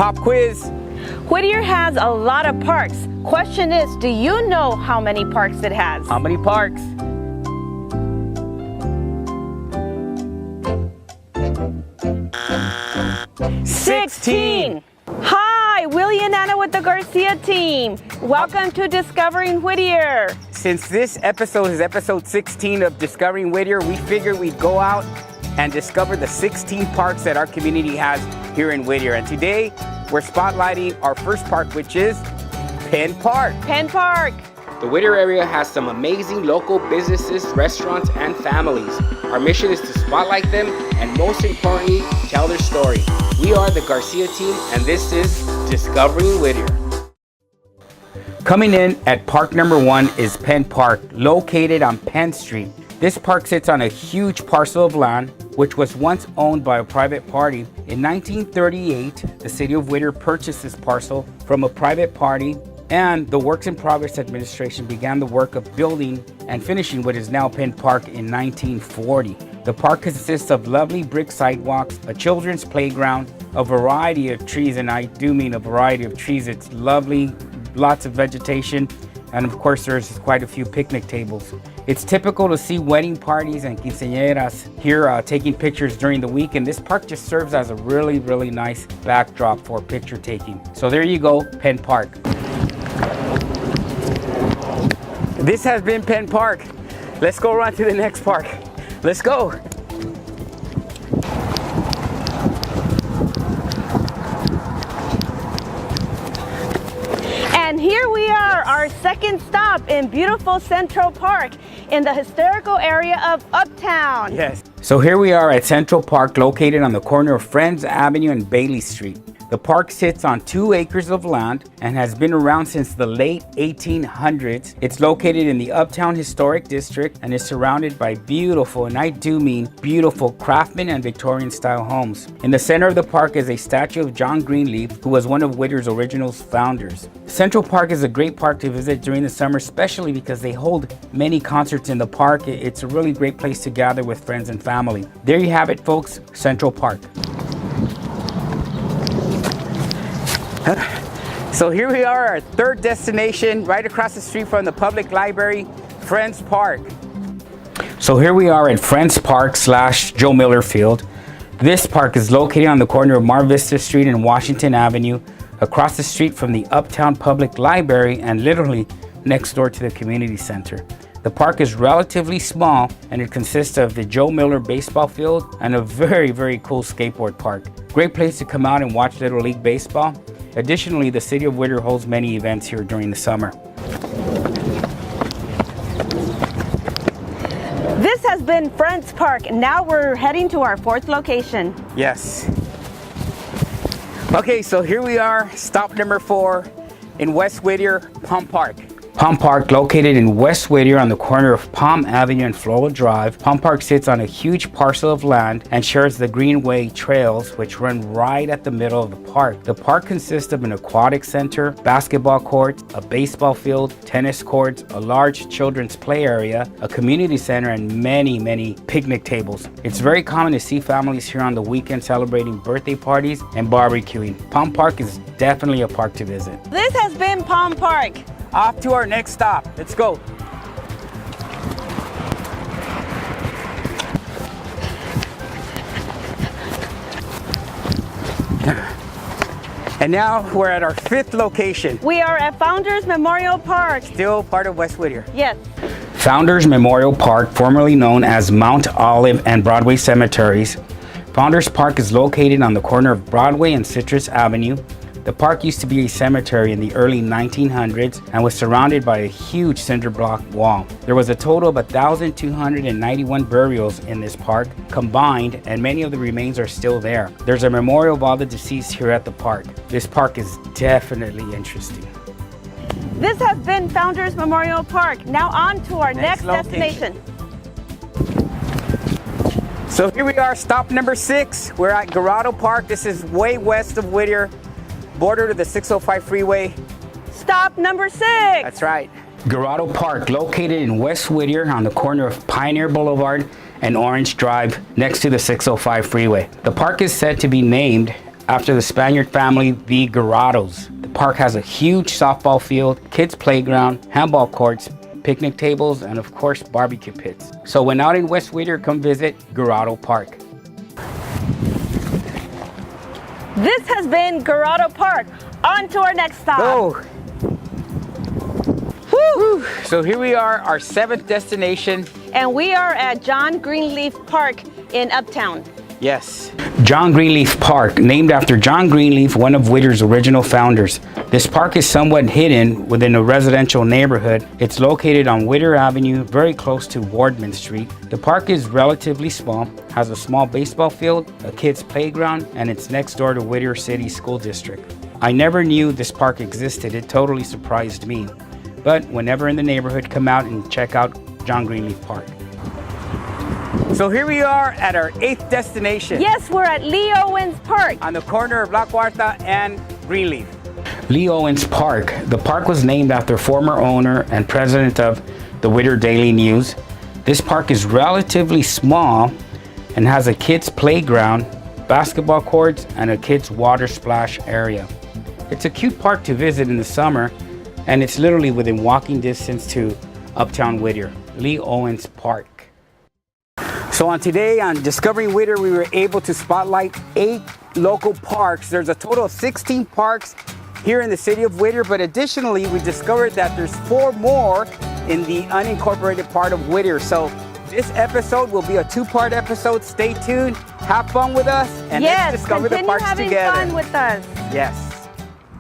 Pop quiz. Whittier has a lot of parks. Question is, do you know how many parks it has? How many parks? Hi, Willie and Anna with the Garcia team. Welcome to Discovering Whittier. Since this episode is episode 16 of Discovering Whittier, we figured we'd go out and discover the 16 parks that our community has here in Whittier. And today, we're spotlighting our first park, which is Penn Park. Penn Park. The Whittier area has some amazing local businesses, restaurants, and families. Our mission is to spotlight them and, most importantly, tell their story. We are the Garcia team, and this is Discovering Whittier. Coming in at park number 1 is Penn Park, located on Penn Street. This park sits on a huge parcel of land, which was once owned by a private party. In 1938, the city of Whittier purchased this parcel from a private party, and the Works in Progress Administration began the work of building and finishing what is now Penn Park in 1940. The park consists of lovely brick sidewalks, a children's playground, a variety of trees, and I do mean a variety of trees. It's lovely, lots of vegetation, and of course there's quite a few picnic tables. It's typical to see wedding parties and quinceañeras here taking pictures during the week, and this park just serves as a really nice backdrop for picture taking. So there you go, Penn Park. This has been Penn Park. Let's go run to the next park. Let's go. And here we are, our second stop in beautiful Central Park in the historical area of Uptown. Yes. So here we are at Central Park, located on the corner of Friends Avenue and Bailey Street. The park sits on 2 acres of land and has been around since the late 1800s. It's located in the Uptown Historic District and is surrounded by beautiful, and I do mean beautiful, craftsman and Victorian style homes. In the center of the park is a statue of John Greenleaf, who was one of Whittier's original founders. Central Park is a great park to visit during the summer, especially because they hold many concerts in the park. It's a really great place to gather with friends and family. There you have it, folks, Central Park. So here we are, our third destination, right across the street from the public library, Friends Park. So here we are at Friends Park / Joe Miller Field. This park is located on the corner of Mar Vista Street and Washington Avenue, across the street from the Uptown Public Library and literally next door to the community center. The park is relatively small, and it consists of the Joe Miller baseball field and a very cool skateboard park. Great place to come out and watch Little League Baseball. Additionally, the city of Whittier holds many events here during the summer. This has been Friends Park. Now we're heading to our 4th location. Yes. Okay, so here we are, stop number 4 in West Whittier, Palm Park. Palm Park, located in West Whittier on the corner of Palm Avenue and Flora Drive. Palm Park sits on a huge parcel of land and shares the Greenway trails, which run right at the middle of the park. The park consists of an aquatic center, basketball courts, a baseball field, tennis courts, a large children's play area, a community center, and many picnic tables. It's very common to see families here on the weekend celebrating birthday parties and barbecuing. Palm Park is definitely a park to visit. This has been Palm Park. Off to our next stop. Let's go. And now we're at our 5th location. We are at Founders Memorial Park. Still part of West Whittier. Yes. Founders Memorial Park, formerly known as Mount Olive and Broadway Cemeteries. Founders Park is located on the corner of Broadway and Citrus Avenue. The park used to be a cemetery in the early 1900s and was surrounded by a huge cinder block wall. There was a total of 1,291 burials in this park combined, and many of the remains are still there. There's a memorial of all the deceased here at the park. This park is definitely interesting. This has been Founders Memorial Park. Now on to our next destination. So here we are, stop number 6. We're at Corrado Park. This is way west of Whittier, border to the 605 freeway. Stop number 6. That's right. Corrado Park, located in West Whittier on the corner of Pioneer Boulevard and Orange Drive next to the 605 freeway. The park is said to be named after the Spaniard family, the Corrados. The park has a huge softball field, kids playground, handball courts, picnic tables, and of course, barbecue pits. So when out in West Whittier, come visit Corrado Park. This has been Corrado Park. On to our next stop. Oh. Woo. So here we are, our 7th destination. And we are at John Greenleaf Park in Uptown. Yes. John Greenleaf Park, named after John Greenleaf, one of Whittier's original founders. This park is somewhat hidden within a residential neighborhood. It's located on Whittier Avenue, very close to Wardman Street. The park is relatively small, has a small baseball field, a kid's playground, and it's next door to Whittier City School District. I never knew this park existed. It totally surprised me. But whenever in the neighborhood, come out and check out John Greenleaf Park. So here we are at our 8th destination. Yes, we're at Lee Owens Park. On the corner of La Cuarta and Greenleaf. Lee Owens Park. The park was named after former owner and president of the Whittier Daily News. This park is relatively small and has a kids playground, basketball courts, and a kids water splash area. It's a cute park to visit in the summer, and it's literally within walking distance to Uptown Whittier. Lee Owens Park. So on today on Discovering Whittier, we were able to spotlight 8 local parks. There's a total of 16 parks here in the city of Whittier, but additionally we discovered that there's 4 more in the unincorporated part of Whittier. So this episode will be a 2-part episode. Stay tuned, have fun with us, and let's discover the parks together. Continue having fun with us. Yes.